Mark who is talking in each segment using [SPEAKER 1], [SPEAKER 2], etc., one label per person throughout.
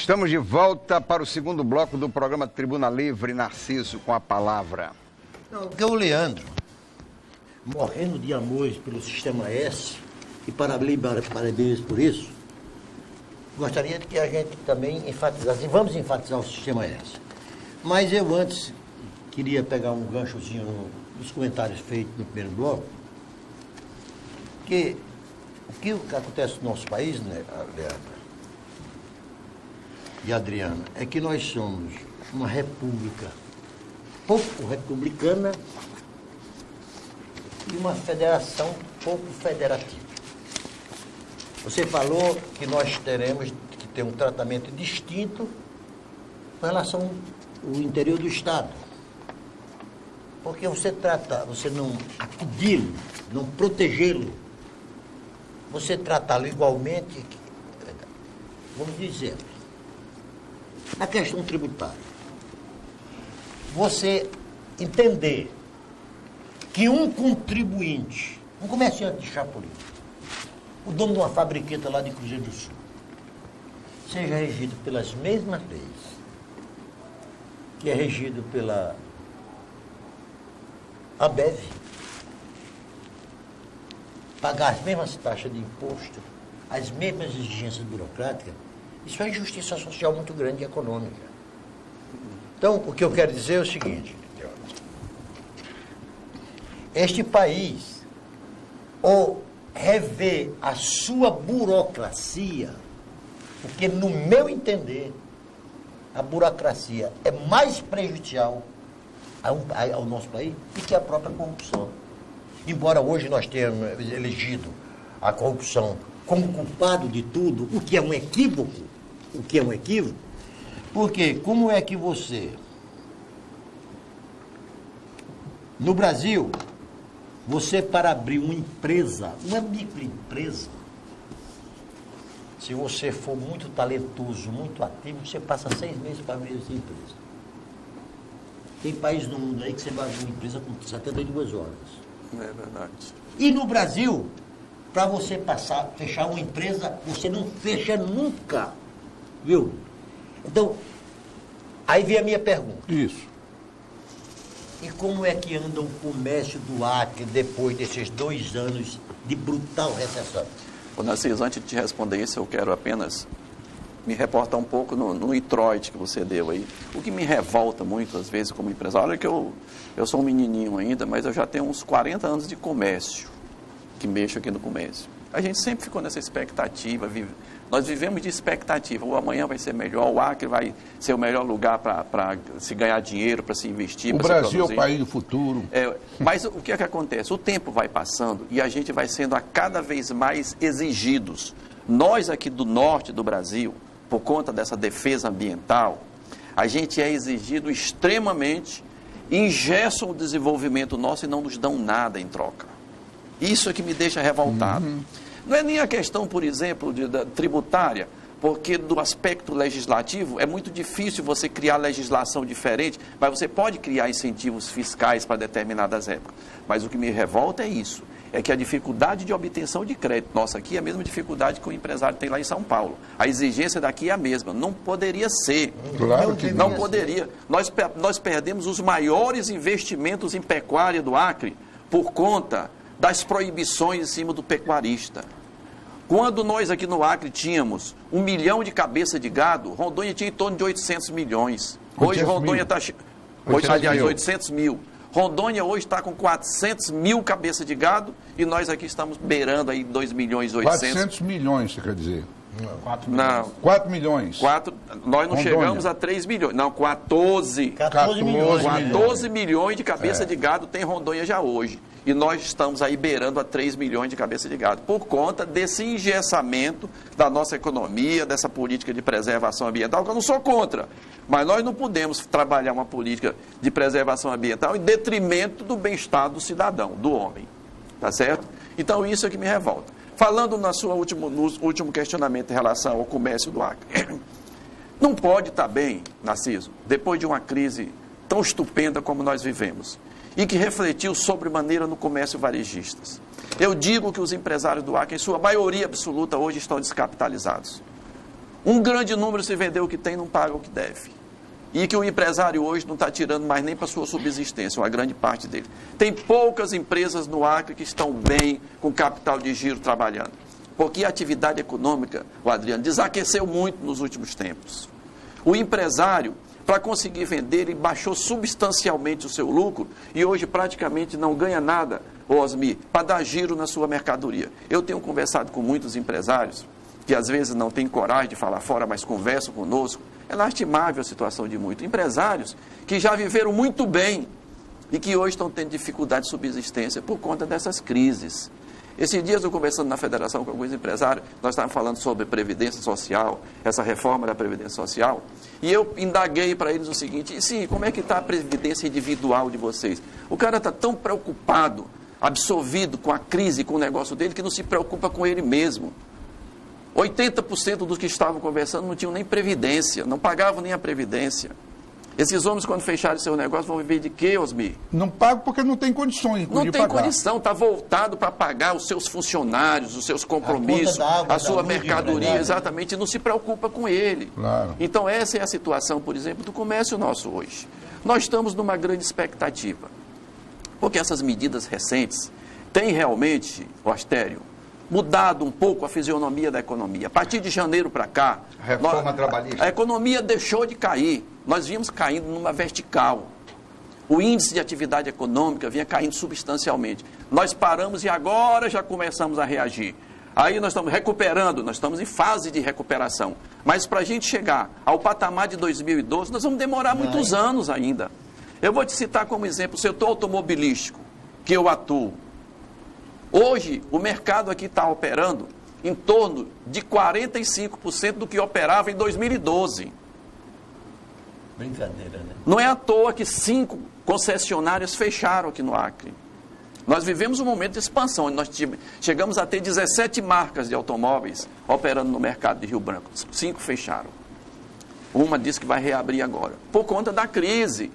[SPEAKER 1] Estamos de volta para o segundo bloco do programa Tribuna Livre. Narciso, com a palavra.
[SPEAKER 2] Não, porque o Leandro, morrendo de amor pelo Sistema S, e parabéns por isso, gostaria que a gente também enfatizasse, vamos enfatizar o Sistema S. Mas eu antes queria pegar um ganchozinho nos comentários feitos no primeiro bloco, que o que acontece no nosso país, né, Leandro e Adriana, é que nós somos uma república pouco republicana e uma federação pouco federativa. Você falou que nós teremos que ter um tratamento distinto com relação ao interior do Estado. Porque você não acudi-lo, não protegê-lo, você tratá-lo igualmente, vamos dizer, na questão tributária. Você entender que um contribuinte, um comerciante de Chapolin, o dono de uma fabriqueta lá de Cruzeiro do Sul, seja regido pelas mesmas leis que é regido pela ABEV, pagar as mesmas taxas de imposto, as mesmas exigências burocráticas, isso é injustiça social muito grande e econômica. Então, o que eu quero dizer é o seguinte, este país, ou rever a sua burocracia, porque, no meu entender, a burocracia é mais prejudicial ao nosso país do que a própria corrupção. Embora hoje nós tenhamos elegido a corrupção como culpado de tudo, o que é um equívoco, porque como é que você, no Brasil, você para abrir uma empresa, uma microempresa, se você for muito talentoso, muito ativo, você passa 6 meses para abrir essa empresa. Tem país no mundo aí que você vai abrir uma empresa com 72 horas.
[SPEAKER 3] É verdade.
[SPEAKER 2] E no Brasil, para você fechar uma empresa, você não fecha nunca. Viu? Então, aí vem a minha pergunta.
[SPEAKER 4] Isso.
[SPEAKER 2] E como é que anda o comércio do Acre depois desses 2 anos de brutal recessão?
[SPEAKER 3] Ô, Narciso, antes de te responder isso, eu quero apenas me reportar um pouco no introito que você deu aí. O que me revolta muito, às vezes, como empresário, olha que eu sou um menininho ainda, mas eu já tenho uns 40 anos de comércio, que mexo aqui no comércio. A gente sempre ficou nessa expectativa, nós vivemos de expectativa, o amanhã vai ser melhor, o Acre vai ser o melhor lugar para se ganhar dinheiro, para se investir,
[SPEAKER 4] o
[SPEAKER 3] para se produzir.
[SPEAKER 4] Brasil é o país do futuro.
[SPEAKER 3] Mas o que é que acontece? O tempo vai passando e a gente vai sendo a cada vez mais exigidos. Nós aqui do norte do Brasil, por conta dessa defesa ambiental, a gente é exigido extremamente, engessam o desenvolvimento nosso e não nos dão nada em troca. Isso é que me deixa revoltado. Não é nem a questão, por exemplo, da tributária, porque do aspecto legislativo é muito difícil você criar legislação diferente, mas você pode criar incentivos fiscais para determinadas épocas. Mas o que me revolta é isso, é que a dificuldade de obtenção de crédito nossa aqui é a mesma dificuldade que o empresário tem lá em São Paulo. A exigência daqui é a mesma. Não poderia ser.
[SPEAKER 4] Claro que
[SPEAKER 3] não poderia. Nós perdemos os maiores investimentos em pecuária do Acre por conta das proibições em cima do pecuarista. Quando nós aqui no Acre tínhamos 1 milhão de cabeça de gado, Rondônia tinha em torno de 800 milhões. Hoje Rondônia está... 800 mil. Rondônia hoje está com 400 mil cabeças de gado e nós aqui estamos beirando aí 2 milhões e 800.
[SPEAKER 4] 400 milhões, você quer dizer?
[SPEAKER 1] 4 milhões.
[SPEAKER 3] Não.
[SPEAKER 4] 4 milhões.
[SPEAKER 3] Nós não
[SPEAKER 4] Rondônia.
[SPEAKER 3] chegamos a 3 milhões. Não, 14
[SPEAKER 2] milhões.
[SPEAKER 3] 14 milhões de cabeça de gado tem Rondônia já hoje. E nós estamos aí beirando a 3 milhões de cabeça de gado, por conta desse engessamento da nossa economia, dessa política de preservação ambiental, que eu não sou contra. Mas nós não podemos trabalhar uma política de preservação ambiental em detrimento do bem-estar do cidadão, do homem. Tá certo? Então, isso é que me revolta. Falando no último questionamento em relação ao comércio do Acre. Não pode estar bem, Narciso, depois de uma crise tão estupenda como nós vivemos, e que refletiu sobremaneira no comércio varejistas. Eu digo que os empresários do Acre, em sua maioria absoluta, hoje estão descapitalizados. Um grande número, se vender o que tem, não paga o que deve. E que o empresário hoje não está tirando mais nem para sua subsistência, uma grande parte dele. Tem poucas empresas no Acre que estão bem, com capital de giro trabalhando. Porque a atividade econômica, o Adriano, desaqueceu muito nos últimos tempos. O empresário, para conseguir vender, ele baixou substancialmente o seu lucro e hoje praticamente não ganha nada, Osmi, para dar giro na sua mercadoria. Eu tenho conversado com muitos empresários que às vezes não têm coragem de falar fora, mas conversam conosco. É lastimável a situação de muitos empresários que já viveram muito bem e que hoje estão tendo dificuldade de subsistência por conta dessas crises. Esses dias eu conversando na federação com alguns empresários, nós estávamos falando sobre Previdência Social, essa reforma da Previdência Social, e eu indaguei para eles o seguinte: e sim, como é que está a Previdência individual de vocês? O cara está tão preocupado, absorvido com a crise, com o negócio dele, que não se preocupa com ele mesmo. 80% dos que estavam conversando não tinham nem previdência, não pagavam nem a previdência. Esses homens, quando fecharem seu negócio, vão viver de quê, Osmi?
[SPEAKER 4] Não pagam porque não tem condições de pagar.
[SPEAKER 3] Não tem condição, está voltado para pagar os seus funcionários, os seus compromissos, a sua mercadoria, exatamente, e não se preocupa com ele.
[SPEAKER 4] Claro.
[SPEAKER 3] Então, essa é a situação, por exemplo, do comércio nosso hoje. Nós estamos numa grande expectativa, porque essas medidas recentes têm realmente, o Astério, mudado um pouco a fisionomia da economia. A partir de janeiro para cá,
[SPEAKER 1] Reforma trabalhista.
[SPEAKER 3] A economia deixou de cair. Nós vínhamos caindo numa vertical. O índice de atividade econômica vinha caindo substancialmente. Nós paramos e agora já começamos a reagir. Aí nós estamos recuperando, nós estamos em fase de recuperação. Mas para a gente chegar ao patamar de 2012, nós vamos demorar muitos anos ainda. Eu vou te citar como exemplo o setor automobilístico, que eu atuo. Hoje, o mercado aqui está operando em torno de 45% do que operava em 2012.
[SPEAKER 2] Brincadeira, né?
[SPEAKER 3] Não é à toa que 5 concessionárias fecharam aqui no Acre. Nós vivemos um momento de expansão. Nós chegamos a ter 17 marcas de automóveis operando no mercado de Rio Branco. 5 fecharam. Uma disse que vai reabrir agora, por conta da crise.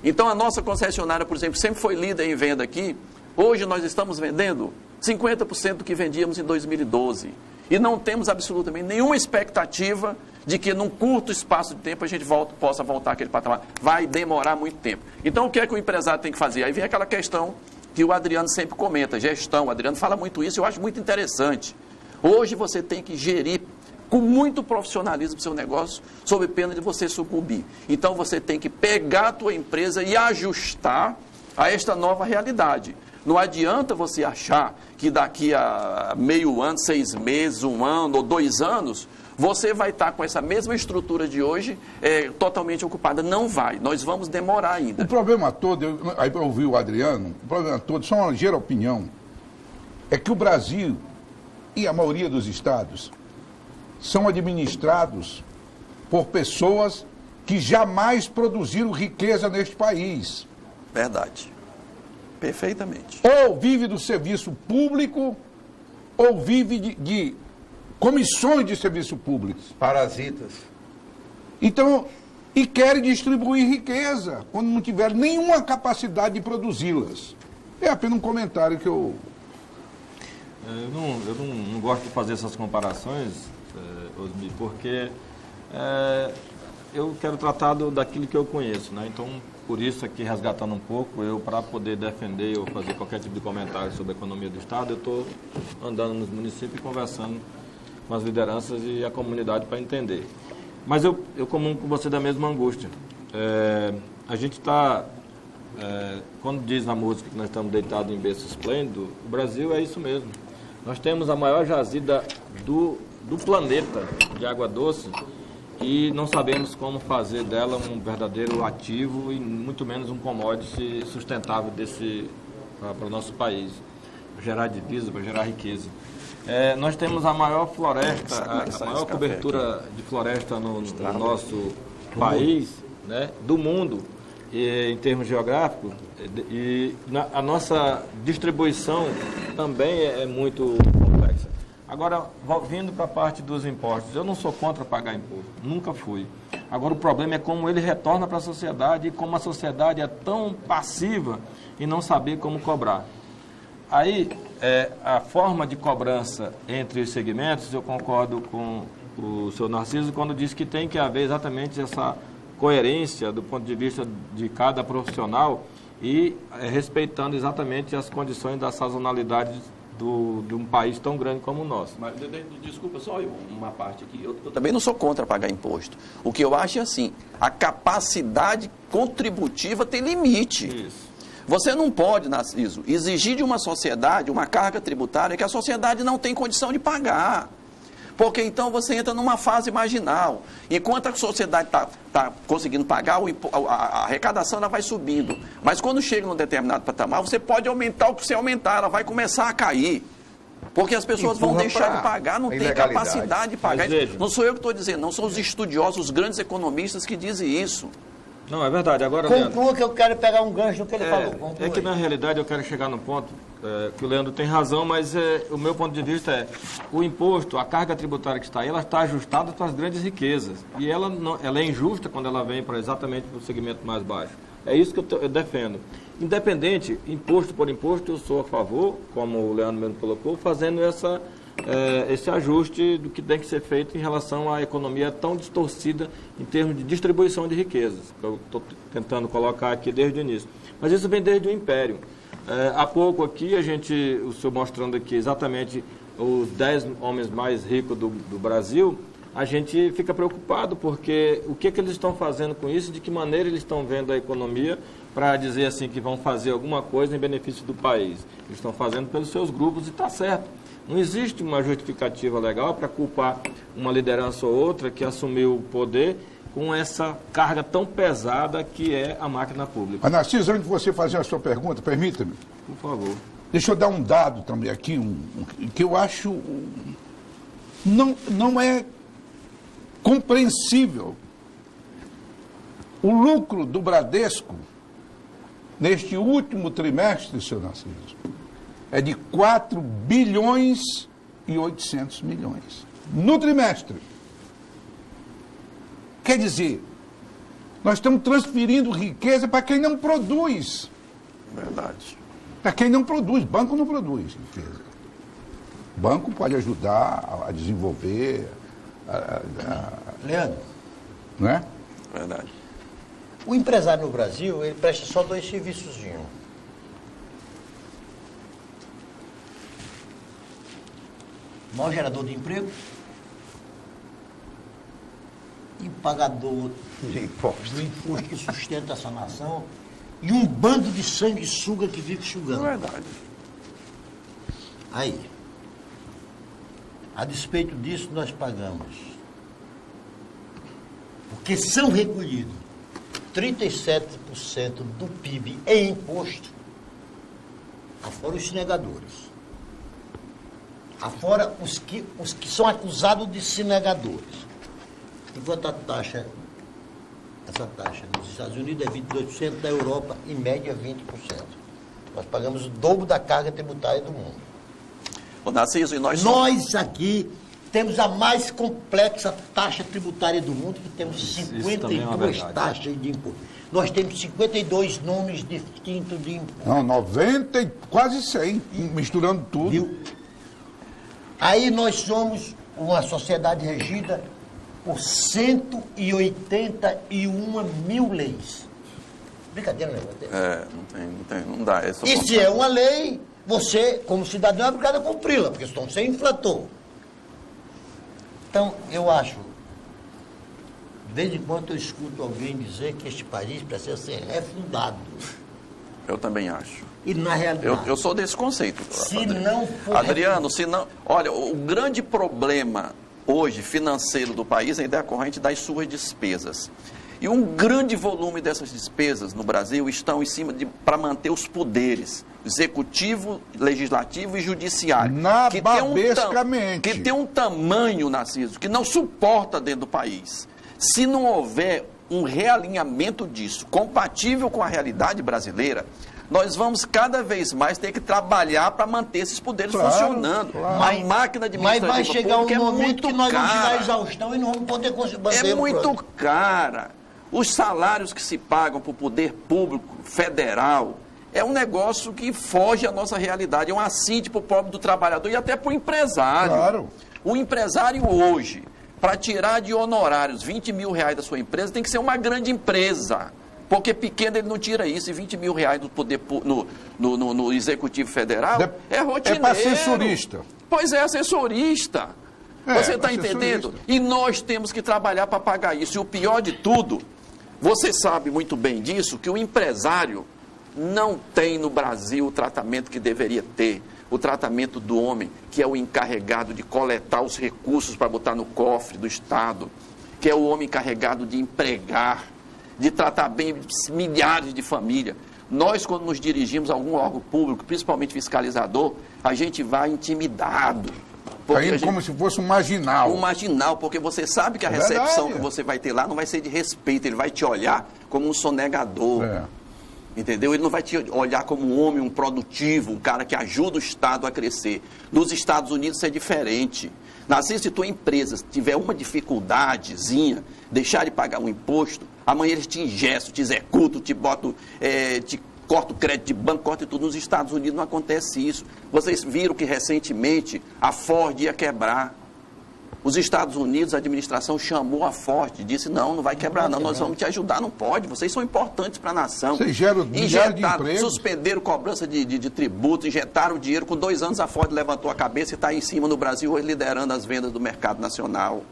[SPEAKER 3] Então, a nossa concessionária, por exemplo, sempre foi líder em venda aqui. Hoje nós estamos vendendo 50% do que vendíamos em 2012. E não temos absolutamente nenhuma expectativa de que num curto espaço de tempo a gente possa voltar àquele patamar. Vai demorar muito tempo. Então o que é que o empresário tem que fazer? Aí vem aquela questão que o Adriano sempre comenta, gestão. O Adriano fala muito isso, eu acho muito interessante. Hoje você tem que gerir com muito profissionalismo o seu negócio, sob pena de você sucumbir. Então você tem que pegar a tua empresa e ajustar a esta nova realidade. Não adianta você achar que daqui a meio ano, 6 meses, 1 ano ou 2 anos, você vai estar com essa mesma estrutura de hoje totalmente ocupada. Não vai, nós vamos demorar ainda.
[SPEAKER 4] O problema todo, aí eu ouvi o Adriano, o problema todo, só uma ligeira opinião, é que o Brasil e a maioria dos estados são administrados por pessoas que jamais produziram riqueza neste país.
[SPEAKER 3] Verdade. Perfeitamente.
[SPEAKER 4] Ou vive do serviço público, ou vive de comissões de serviço público.
[SPEAKER 1] Parasitas.
[SPEAKER 4] Então, e querem distribuir riqueza, quando não tiver nenhuma capacidade de produzi-las. É apenas um comentário que eu...
[SPEAKER 5] Eu não gosto de fazer essas comparações, Osmi, porque eu quero tratar daquilo que eu conheço, né? Então, por isso aqui, resgatando um pouco, para poder defender ou fazer qualquer tipo de comentário sobre a economia do Estado, eu estou andando nos municípios e conversando com as lideranças e a comunidade para entender. Mas eu comungo com você da mesma angústia. A gente está, quando diz na música que nós estamos deitados em berço esplêndido, o Brasil é isso mesmo. Nós temos a maior jazida do planeta de água doce, e não sabemos como fazer dela um verdadeiro ativo e muito menos um commodity sustentável para o nosso país, para gerar divisa, para gerar riqueza. Nós temos a maior floresta, a maior cobertura de floresta no nosso país, né, do mundo, em termos geográficos, e a nossa distribuição também é muito complexa. Agora, vindo para a parte dos impostos, eu não sou contra pagar imposto, nunca fui. Agora, o problema é como ele retorna para a sociedade e como a sociedade é tão passiva em não saber como cobrar. Aí, a forma de cobrança entre os segmentos, eu concordo com o seu Narciso quando disse que tem que haver exatamente essa coerência do ponto de vista de cada profissional e respeitando exatamente as condições da sazonalidade de um país tão grande como o nosso.
[SPEAKER 3] Mas, desculpa, só uma parte aqui. Eu também não sou contra pagar imposto. O que eu acho é assim, a capacidade contributiva tem limite.
[SPEAKER 5] Isso.
[SPEAKER 3] Você não pode, Narciso, exigir de uma sociedade uma carga tributária que a sociedade não tem condição de pagar. Porque então você entra numa fase marginal. Enquanto a sociedade está conseguindo pagar, a arrecadação ela vai subindo. Mas quando chega num determinado patamar, você pode aumentar o que você aumentar, ela vai começar a cair. Porque as pessoas vão deixar de pagar, não tem capacidade de pagar. Não sou eu que estou dizendo, não são os estudiosos, os grandes economistas que dizem isso.
[SPEAKER 5] Não, é verdade. Agora,
[SPEAKER 2] Conclua,
[SPEAKER 5] Leandro,
[SPEAKER 2] que eu quero pegar um gancho do que ele falou. Conclua
[SPEAKER 5] é que, na realidade, eu quero chegar no ponto que o Leandro tem razão, mas o meu ponto de vista é o imposto, a carga tributária que está aí, ela está ajustada para as grandes riquezas. E ela é injusta quando ela vem exatamente para o segmento mais baixo. É isso que eu defendo. Independente, imposto por imposto, eu sou a favor, como o Leandro mesmo colocou, fazendo esse ajuste do que tem que ser feito em relação à economia tão distorcida em termos de distribuição de riquezas, que eu estou tentando colocar aqui desde o início. Mas isso vem desde o Império. Há pouco aqui, o senhor mostrando aqui exatamente os 10 homens mais ricos do Brasil, a gente fica preocupado, porque o que eles estão fazendo com isso, de que maneira eles estão vendo a economia para dizer assim que vão fazer alguma coisa em benefício do país. Eles estão fazendo pelos seus grupos e está certo. Não existe uma justificativa legal para culpar uma liderança ou outra que assumiu o poder com essa carga tão pesada que é a máquina pública.
[SPEAKER 4] Mas, Narciso, antes de você fazer a sua pergunta, permita-me.
[SPEAKER 5] Por favor.
[SPEAKER 4] Deixa eu dar um dado também aqui, que eu acho não é compreensível. O lucro do Bradesco, neste último trimestre, senhor Narciso, é de 4 bilhões e 800 milhões. No trimestre. Quer dizer, nós estamos transferindo riqueza para quem não produz.
[SPEAKER 3] Verdade.
[SPEAKER 4] Para quem não produz. Banco não produz riqueza. Banco pode ajudar a desenvolver.
[SPEAKER 2] Leandro,
[SPEAKER 4] Não é?
[SPEAKER 3] Verdade.
[SPEAKER 2] o empresário no Brasil, ele presta só 2 serviços. Maior gerador de emprego e pagador
[SPEAKER 1] De imposto.
[SPEAKER 2] do imposto que sustenta essa nação e um bando de sanguessuga que vive sugando.
[SPEAKER 3] Verdade.
[SPEAKER 2] Aí, a despeito disso, nós pagamos, porque são recolhidos 37% do PIB em imposto, afora os sonegadores, afora os que são acusados de sonegadores. Enquanto essa taxa nos Estados Unidos é 22%, da Europa, em média, 20%. Nós pagamos o dobro da carga tributária do mundo.
[SPEAKER 3] Ô, Narciso, e nós
[SPEAKER 2] Aqui temos a mais complexa taxa tributária do mundo, que temos
[SPEAKER 5] Isso também é uma
[SPEAKER 2] 52
[SPEAKER 5] verdade.
[SPEAKER 2] taxas de imposto. Nós temos 52 nomes distintos de imposto.
[SPEAKER 4] Não, 90 e quase 100, misturando tudo.
[SPEAKER 2] Viu? Aí nós somos uma sociedade regida por 181 mil leis. Brincadeira, né?
[SPEAKER 3] não dá.
[SPEAKER 2] E se é uma lei, você, como cidadão, é obrigado a cumpri-la, porque senão você inflator. Então, eu acho, de vez em quando eu escuto alguém dizer que este país precisa ser refundado.
[SPEAKER 3] Eu também acho.
[SPEAKER 2] E na realidade,
[SPEAKER 3] Eu sou desse conceito.
[SPEAKER 2] se não for
[SPEAKER 3] Adriano, se não... Olha, o grande problema hoje financeiro do país é decorrente das suas despesas. E um grande volume dessas despesas no Brasil estão em cima para manter os poderes, executivo, legislativo e judiciário.
[SPEAKER 4] Nababescamente.
[SPEAKER 3] Que tem um tamanho, Narciso, que não suporta dentro do país. Se não houver um realinhamento disso, compatível com a realidade brasileira, nós vamos cada vez mais ter que trabalhar para manter esses poderes funcionando.
[SPEAKER 4] Claro.
[SPEAKER 3] A máquina administrativa
[SPEAKER 2] Mas vai chegar um
[SPEAKER 3] pública
[SPEAKER 2] momento que nós vamos chegar à
[SPEAKER 3] cara.
[SPEAKER 2] exaustão e não vamos poder manter
[SPEAKER 3] É
[SPEAKER 2] o
[SPEAKER 3] muito
[SPEAKER 2] plano.
[SPEAKER 3] cara. Os salários que se pagam para o poder público federal é um negócio que foge à nossa realidade. É um assinte para o pobre do trabalhador e até para o empresário.
[SPEAKER 4] Claro.
[SPEAKER 3] O empresário hoje para tirar de honorários 20 mil reais da sua empresa, tem que ser uma grande empresa. Porque pequeno ele não tira isso, e 20 mil reais do poder no Executivo Federal é rotineiro.
[SPEAKER 4] É para assessorista.
[SPEAKER 3] Pois é, assessorista. Você está entendendo? E nós temos que trabalhar para pagar isso. E o pior de tudo, você sabe muito bem disso, que o empresário não tem no Brasil o tratamento que deveria ter. O tratamento do homem, que é o encarregado de coletar os recursos para botar no cofre do Estado, que é o homem encarregado de empregar, de tratar bem milhares de famílias. Nós, quando nos dirigimos a algum órgão público, principalmente fiscalizador, a gente vai intimidado.
[SPEAKER 4] Aí, como se fosse um marginal.
[SPEAKER 3] Um marginal, porque você sabe que a recepção que você vai ter lá não vai ser de respeito, ele vai te olhar como um sonegador. Entendeu? Ele não vai te olhar como um homem, um produtivo, um cara que ajuda o Estado a crescer. Nos Estados Unidos isso é diferente. Se tua empresa tiver uma dificuldadezinha, deixar de pagar um imposto, amanhã eles te ingestam, te executam, te botam, te corta o crédito de banco, corta tudo. Nos Estados Unidos não acontece isso. Vocês viram que recentemente a Ford ia quebrar. Os Estados Unidos, a administração chamou a Ford e disse, não vai quebrar não, nós vamos te ajudar, não pode, vocês são importantes para a nação.
[SPEAKER 4] Vocês geram milhares de empregos.
[SPEAKER 3] Suspenderam cobrança de tributo, injetaram dinheiro, com 2 anos a Ford levantou a cabeça e está aí em cima no Brasil, hoje liderando as vendas do mercado nacional.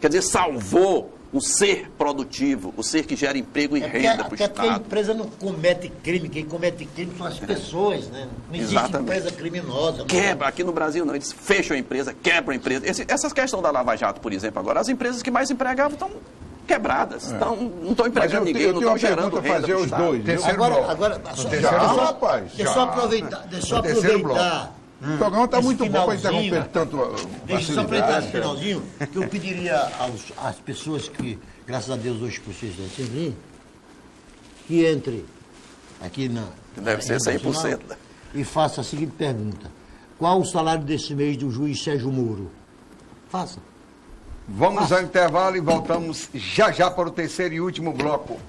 [SPEAKER 3] Quer dizer, salvou um ser produtivo, o ser que gera emprego e renda para o Estado.
[SPEAKER 2] Até porque a empresa não comete crime, quem comete crime são as pessoas, né? Não existe empresa criminosa.
[SPEAKER 3] Quebra, aqui no Brasil não, eles fecham a empresa, quebram a empresa. Essas questões da Lava Jato, por exemplo, agora, as empresas que mais empregavam estão quebradas, não estão empregando ninguém, não estão gerando renda
[SPEAKER 4] fazer os dois.
[SPEAKER 2] Deixa eu aproveitar.
[SPEAKER 4] O programa está muito bom para interromper tanto
[SPEAKER 2] Deixa eu só aproveitar esse finalzinho, que eu pediria às pessoas que, graças a Deus, hoje precisam assembleia, que entre aqui na...
[SPEAKER 3] Deve ser 100%.
[SPEAKER 2] E faça a seguinte pergunta. Qual o salário desse mês do juiz Sérgio Moro? Faça.
[SPEAKER 1] Vamos ao intervalo e voltamos já para o terceiro e último bloco.